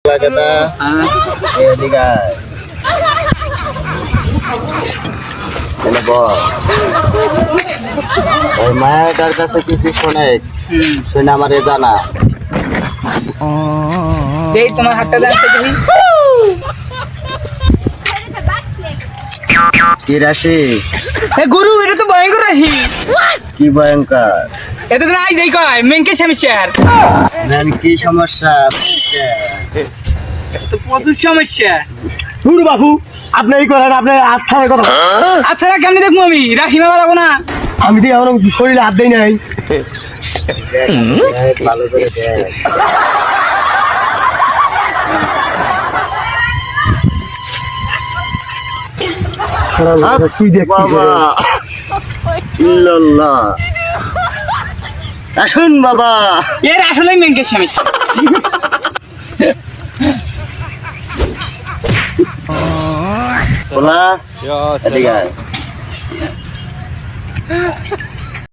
কথা এদিকে আয়। এনে বল। ওই মায়াটার কাছে কিছু শোনে শুনে আমার এ জানা এই তোমার হাতটা দেন তো দেখি। কি রাশি এ গুরু এটা তো ভয়ঙ্কর রাশি। কি ভয়ঙ্কর এটা তো আই যাই কয় মেনকে সমস্যার ম্যান কি সমস্যা তো প্রচুর সমস্যা। শুরু বাবু আপনি এই করেন আপনি হাত ছাড়ার কথা আচ্ছা কেমনি দেখবো আমি রাশি মেলা যাবো না। আমি দিয়ে আমার শরীরে হাত দেই নাই ভালো করে দেখ তুই দেখ বাবা ইল্লাল্লাহ আসুন বাবা এর আসলে মেনকে সমস্যা। বলা এদিকে আয়।